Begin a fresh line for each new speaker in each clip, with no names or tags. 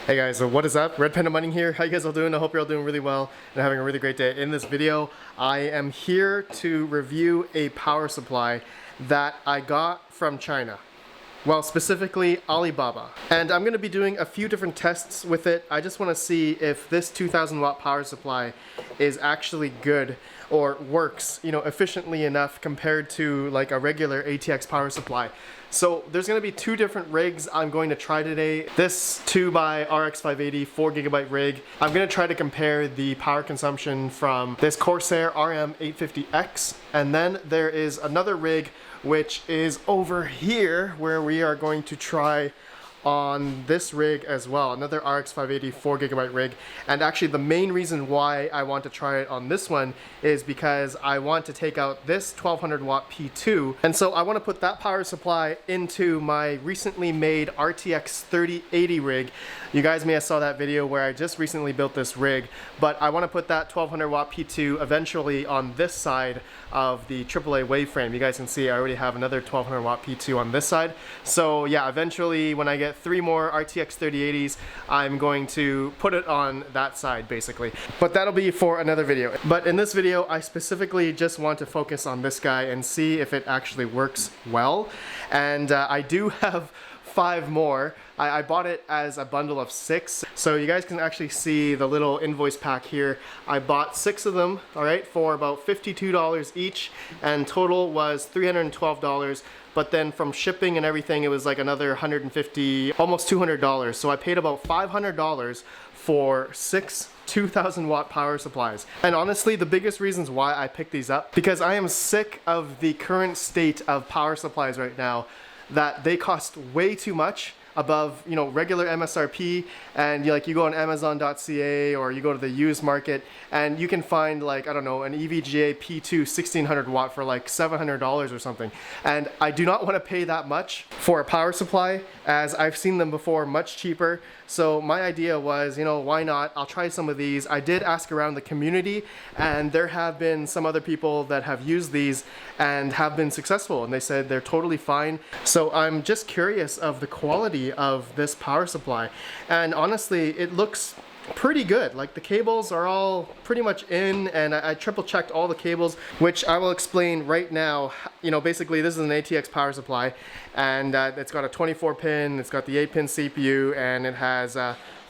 Hey guys, so what is up? RedPandaMining here. How you guys all doing? I hope you're all doing really well and having a really great day. In this video, I am here to review a power supply that I got from China. Well, specifically Alibaba. And I'm going to be doing a few different tests with it. I just want to see if this 2000 watt power supply is actually good or works, efficiently enough compared to like a regular ATX power supply. So there's going to be two different rigs I'm going to try today. This 2x RX580 4GB rig. I'm going to try to compare the power consumption from this Corsair RM850X, and then there is another rig which is over here where we are going to try on this rig as well, another RX580 4GB rig. And actually the main reason why I want to try it on this one is because I want to take out this 1200 watt P2, and so I want to put that power supply into my recently made RTX 3080 rig. You guys may have saw that video where I just recently built this rig, but I want to put that 1200 watt P2 eventually on this side of the AAA waveframe. You guys can see I already have another 1200 watt P2 on this side. So yeah, eventually when I get 3 more RTX 3080s, I'm going to put it on that side basically. But that'll be for another video. But in this video, I specifically just want to focus on this guy and see if it actually works well. And I do have 5 more. I bought it as a bundle of 6, so you guys can actually see the little invoice pack here. I bought 6 of them, alright, for about $52 each, and total was $312, but then from shipping and everything it was like another $150, almost $200, so I paid about $500 for 6 2000 watt power supplies. And honestly, the biggest reasons why I picked these up, because I am sick of the current state of power supplies right now, that they cost way too much above, regular MSRP, and you go on Amazon.ca or you go to the used market and you can find like, I don't know, an EVGA P2 1600 watt for like $700 or something. And I do not want to pay that much for a power supply, as I've seen them before much cheaper. So my idea was, why not? I'll try some of these. I did ask around the community, and there have been some other people that have used these and have been successful, and they said they're totally fine. So I'm just curious of the quality of this power supply, and honestly it looks pretty good. Like the cables are all pretty much in, and I triple checked all the cables, which I will explain right now. Basically this is an ATX power supply, and it's got a 24 pin, it's got the 8-pin CPU, and it has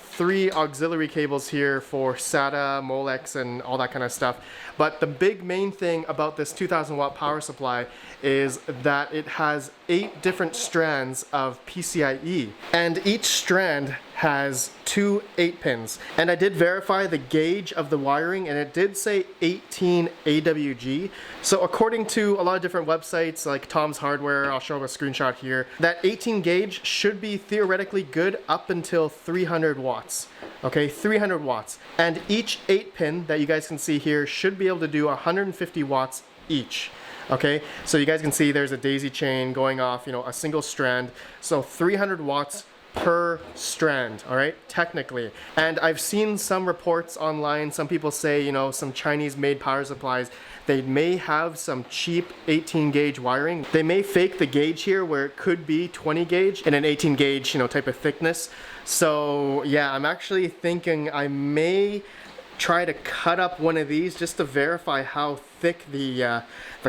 3 auxiliary cables here for SATA, Molex, and all that kind of stuff. But the big main thing about this 2000 watt power supply is that it has 8 different strands of PCIe, and each strand has 2 8-pins. And I did verify the gauge of the wiring, and it did say 18 AWG. So according to a lot of different websites like Tom's Hardware, I'll show a screenshot here, that 18 gauge should be theoretically good up until 300 watts. Okay, 300 watts. And each 8-pin that you guys can see here should be able to do 150 watts each. Okay, so you guys can see there's a daisy chain going off, a single strand. So 300 watts per strand, all right, technically. And I've seen some reports online, some people say, some Chinese made power supplies, they may have some cheap 18 gauge wiring. They may fake the gauge here where it could be 20 gauge and an 18 gauge, type of thickness. So yeah, I'm actually thinking I may try to cut up one of these just to verify how thick the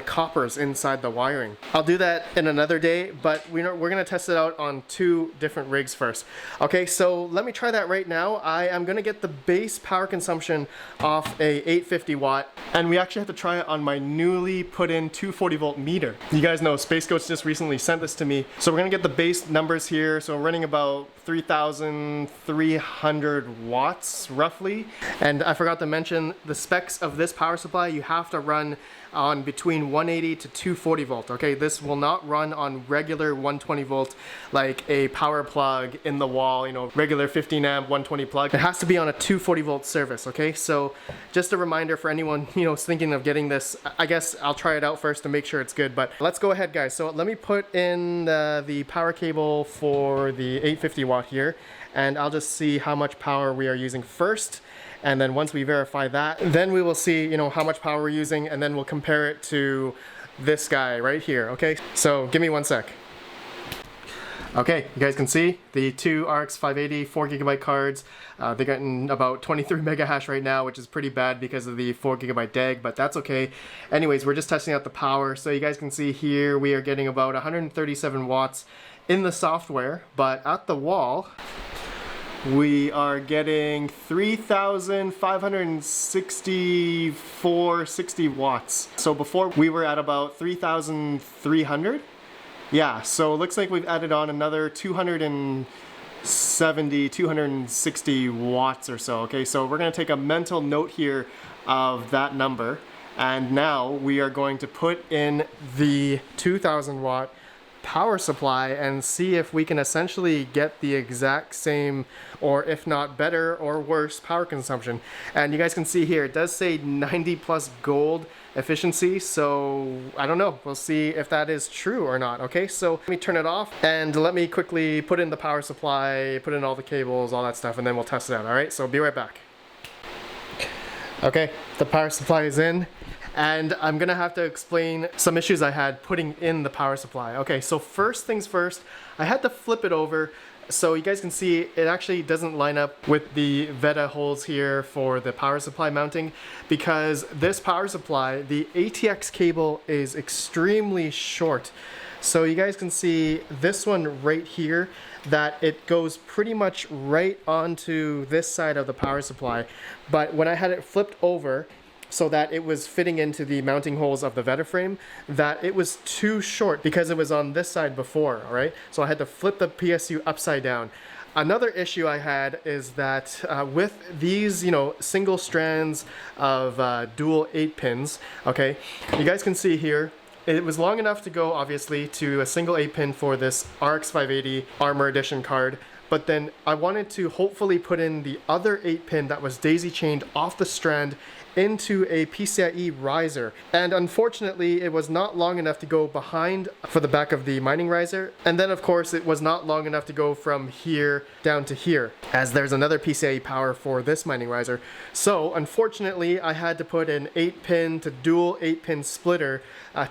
copper's inside the wiring. I'll do that in another day, but we're gonna test it out on 2 different rigs first. Okay, so let me try that right now. I am gonna get the base power consumption off a 850 watt, and we actually have to try it on my newly put in 240 volt meter. You guys know Space Coach just recently sent this to me, so we're gonna get the base numbers here. So we're running about 3,300 watts roughly. And I forgot to mention the specs of this power supply. You have to run on between 180 to 240 volt. Okay, this will not run on regular 120 volt like a power plug in the wall, regular 15 amp 120 plug. It has to be on a 240 volt service. Okay, so just a reminder for anyone thinking of getting this. I guess I'll try it out first to make sure it's good, but let's go ahead guys. So let me put in the power cable for the 850 watt here, and I'll just see how much power we are using first. And then once we verify that, then we will see, how much power we're using, and then we'll compare it to this guy right here, okay? So give me one sec. Okay, you guys can see the two RX 580 4GB cards. They're getting about 23 mega hash right now, which is pretty bad because of the 4GB DAG, but that's okay. Anyways, we're just testing out the power. So you guys can see here we are getting about 137 watts in the software, but at the wall we are getting 3,560 watts. So before we were at about 3,300. Yeah, so it looks like we've added on another 260 watts or so. Okay, so we're going to take a mental note here of that number. And now we are going to put in the 2,000 watt power supply and see if we can essentially get the exact same, or if not better or worse, power consumption. And you guys can see here, it does say 90 plus gold efficiency, so I don't know, we'll see if that is true or not. Okay, so let me turn it off and let me quickly put in the power supply, put in all the cables, all that stuff, and then we'll test it out. All right, so be right back. Okay, the power supply is in, and I'm gonna have to explain some issues I had putting in the power supply. Okay, so first things first, I had to flip it over. So you guys can see it actually doesn't line up with the Veta holes here for the power supply mounting, because this power supply, the ATX cable is extremely short. So you guys can see this one right here, that it goes pretty much right onto this side of the power supply. But when I had it flipped over, so that it was fitting into the mounting holes of the Veta frame, that it was too short because it was on this side before, all right? So I had to flip the PSU upside down. Another issue I had is that with these, single strands of dual 8 pins, okay, you guys can see here, it was long enough to go, obviously, to a single 8 pin for this RX 580 Armor Edition card. But then I wanted to hopefully put in the other 8 pin that was daisy chained off the strand into a PCIe riser. And unfortunately, it was not long enough to go behind for the back of the mining riser. And then of course, it was not long enough to go from here down to here, as there's another PCIe power for this mining riser. So unfortunately, I had to put an 8 pin to dual 8 pin splitter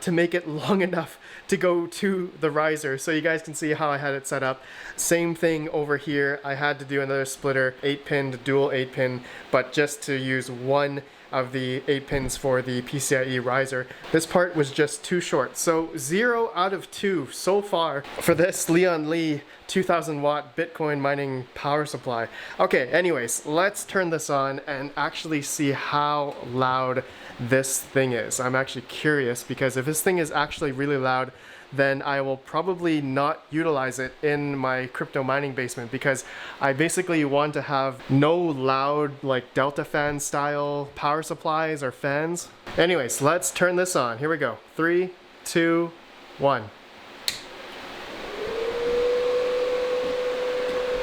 to make it long enough to go to the riser. So you guys can see how I had it set up. Same thing over here. I had to do another splitter, 8 pin to dual 8 pin, but just to use one of the 8 pins for the PCIe riser. This part was just too short. So 0 out of 2 so far for this Lian Li 2000 watt Bitcoin mining power supply. Okay, anyways, let's turn this on and actually see how loud this thing is. I'm actually curious, because if this thing is actually really loud, then I will probably not utilize it in my crypto mining basement, because I basically want to have no loud, like Delta fan style power supplies or fans. Anyways, let's turn this on. Here we go. 3, 2, 1.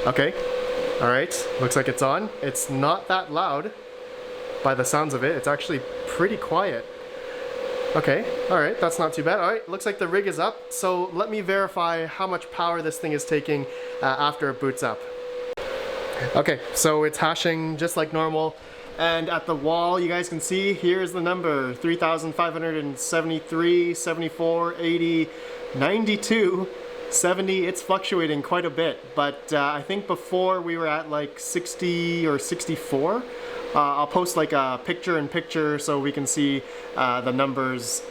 Okay. All right. Looks like it's on. It's not that loud by the sounds of it. It's actually pretty quiet. Okay, all right, that's not too bad. All right, looks like the rig is up. So let me verify how much power this thing is taking after it boots up. Okay, so it's hashing just like normal. And at the wall, you guys can see, here's the number, 3,573, 74, 80, 92, 70. It's fluctuating quite a bit, but I think before we were at like 60 or 64. I'll post like a picture-in-picture so we can see the numbers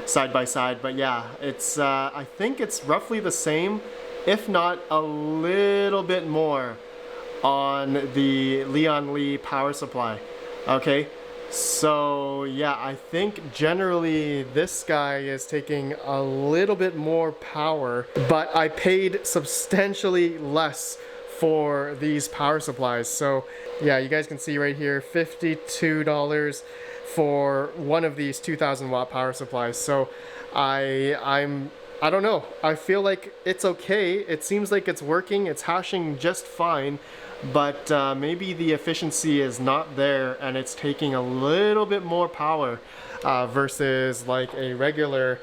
side by side. But yeah, it's I think it's roughly the same, if not a little bit more, on the Lian Li power supply. Okay, so yeah, I think generally this guy is taking a little bit more power, but I paid substantially less for these power supplies. So yeah, you guys can see right here, $52 for one of these 2,000 watt power supplies. So I don't know, I feel like it's okay. It seems like it's working, it's hashing just fine, but maybe the efficiency is not there and it's taking a little bit more power versus like a regular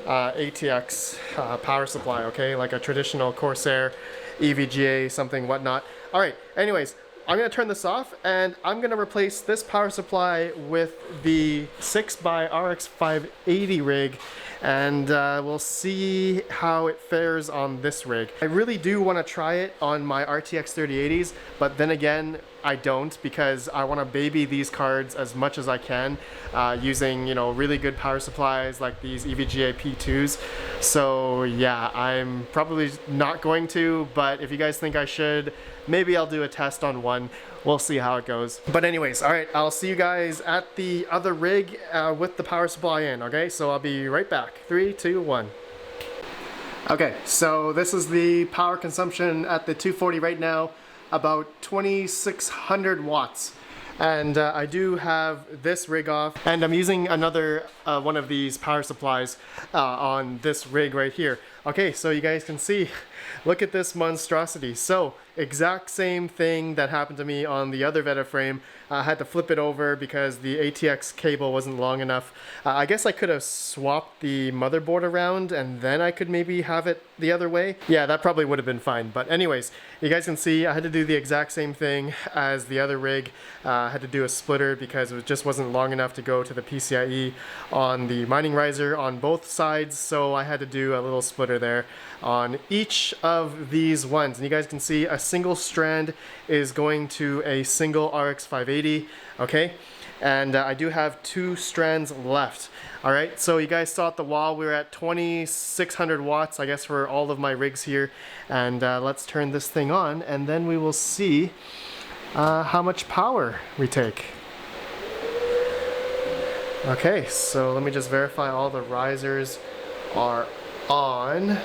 ATX power supply, okay? Like a traditional Corsair, EVGA, something whatnot. All right, anyways, I'm gonna turn this off and I'm gonna replace this power supply with the 6x RX 580 rig, and we'll see how it fares on this rig. I really do want to try it on my RTX 3080s, but then again, I don't, because I want to baby these cards as much as I can using, you know, really good power supplies like these EVGA P2s. So yeah, I'm probably not going to, but if you guys think I should, maybe I'll do a test on one. We'll see how it goes. But anyways, all right, I'll see you guys at the other rig with the power supply in, okay? So I'll be right back. 3, 2, 1. Okay, so this is the power consumption at the 240 right now, about 2600 watts. And I do have this rig off, and I'm using another one of these power supplies on this rig right here. Okay, so you guys can see, look at this monstrosity. So exact same thing that happened to me on the other Veta frame. I had to flip it over because the ATX cable wasn't long enough. I guess I could have swapped the motherboard around and then I could maybe have it the other way. Yeah, that probably would have been fine. But anyways, you guys can see I had to do the exact same thing as the other rig. I had to do a splitter because it just wasn't long enough to go to the PCIe on the mining riser on both sides. So I had to do a little splitter there on each of these ones. And you guys can see a single strand is going to a single RX 580, okay? And I do have 2 strands left. All right, so you guys saw at the wall, we were at 2600 watts, I guess, for all of my rigs here. And let's turn this thing on, and then we will see how much power we take. Okay, so let me just verify all the risers are on.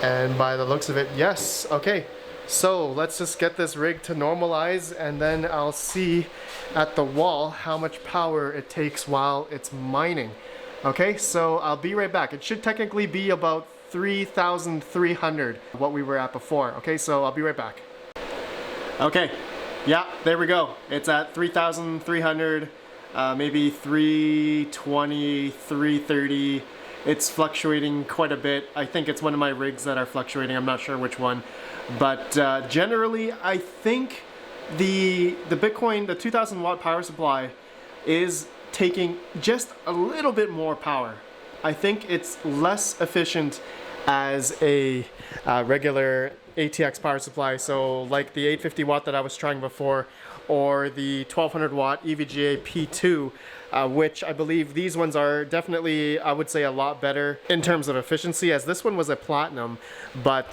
And by the looks of it, yes. Okay, so let's just get this rig to normalize, and then I'll see at the wall how much power it takes while it's mining. Okay, so I'll be right back. It should technically be about 3,300, what we were at before. Okay, so I'll be right back. Okay, yeah, there we go. It's at 3,300, maybe 320, 330. It's fluctuating quite a bit. I think it's one of my rigs that are fluctuating. I'm not sure which one. But generally, I think the Bitcoin, the 2000 watt power supply is taking just a little bit more power. I think it's less efficient as a regular ATX power supply. So like the 850 watt that I was trying before, or the 1200 watt EVGA P2, which I believe these ones are definitely, I would say, a lot better in terms of efficiency, as this one was a platinum, but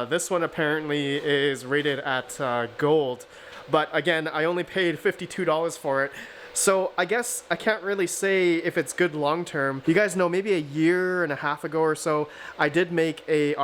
this one apparently is rated at gold. But again, I only paid $52 for it. So I guess I can't really say if it's good long term. You guys know, maybe a year and a half ago or so, I did make a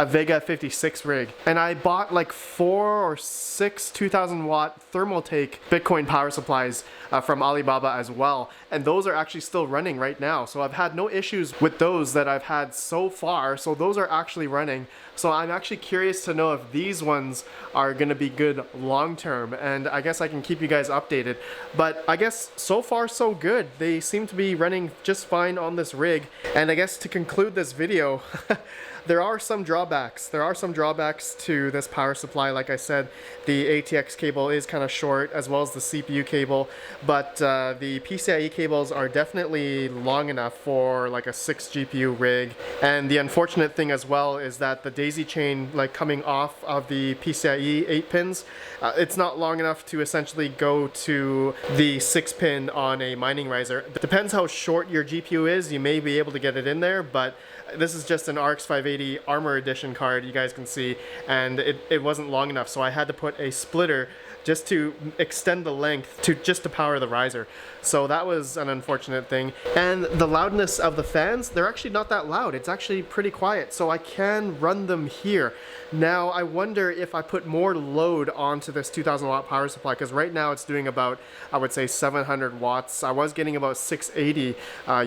Vega 56 rig, and I bought like 4 or 6 2000 watt Thermaltake Bitcoin power supplies from Alibaba as well, and those are actually still running right now. So I've had no issues with those that I've had so far, so those are actually running. So I'm actually curious to know if these ones are gonna be good long term, and I guess I can keep you guys updated. But I guess so far so good. They seem to be running just fine on this rig. And I guess to conclude this video, there are some drawbacks. There are some drawbacks to this power supply. Like I said, the ATX cable is kind of short, as well as the CPU cable, but the PCIe cables are definitely long enough for like a 6 GPU rig. And the unfortunate thing as well is that the daisy chain, like coming off of the PCIe 8 pins, it's not long enough to essentially go to the 6 pin on a mining riser. It depends how short your GPU is, you may be able to get it in there, but this is just an RX 580 Armor Edition card, you guys can see, and it wasn't long enough, so I had to put a splitter just to extend the length to power the riser. So that was an unfortunate thing. And the loudness of the fans, they're actually not that loud. It's actually pretty quiet, so I can run them here. Now I wonder if I put more load onto this 2000 watt power supply, because right now it's doing about, I would say, 700 watts. I was getting about 680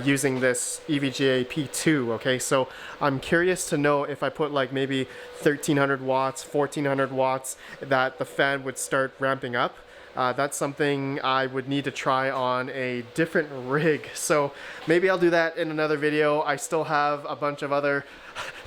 using this EVGA P2, okay? So I'm curious to know if I put like maybe 1300 watts, 1400 watts, that the fan would start ramping up. that's something I would need to try on a different rig. So maybe I'll do that in another video. I still have a bunch of other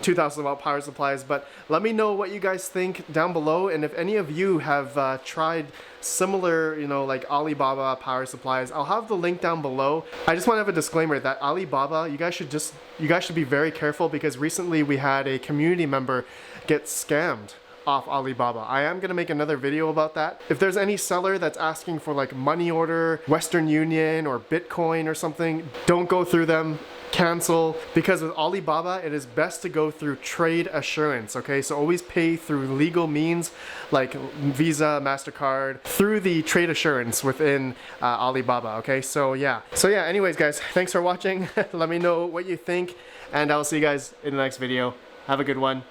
2000 watt power supplies, but let me know what you guys think down below, and if any of you have tried similar, you know, like Alibaba power supplies, I'll have the link down below. I just want to have a disclaimer that Alibaba, you guys should be very careful, because recently we had a community member get scammed off Alibaba. I am going to make another video about that. If there's any seller that's asking for like money order, Western Union or Bitcoin or something, don't go through them. Cancel, because with Alibaba it is best to go through trade assurance. Okay, so always pay through legal means like Visa, MasterCard, through the trade assurance within Alibaba. Okay, so yeah, anyways guys, thanks for watching. Let me know what you think, and I'll see you guys in the next video. Have a good one,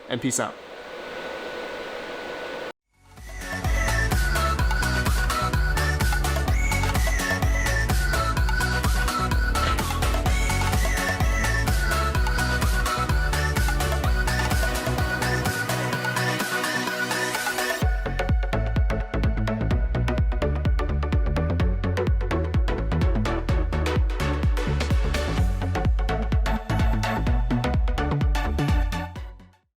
and peace out.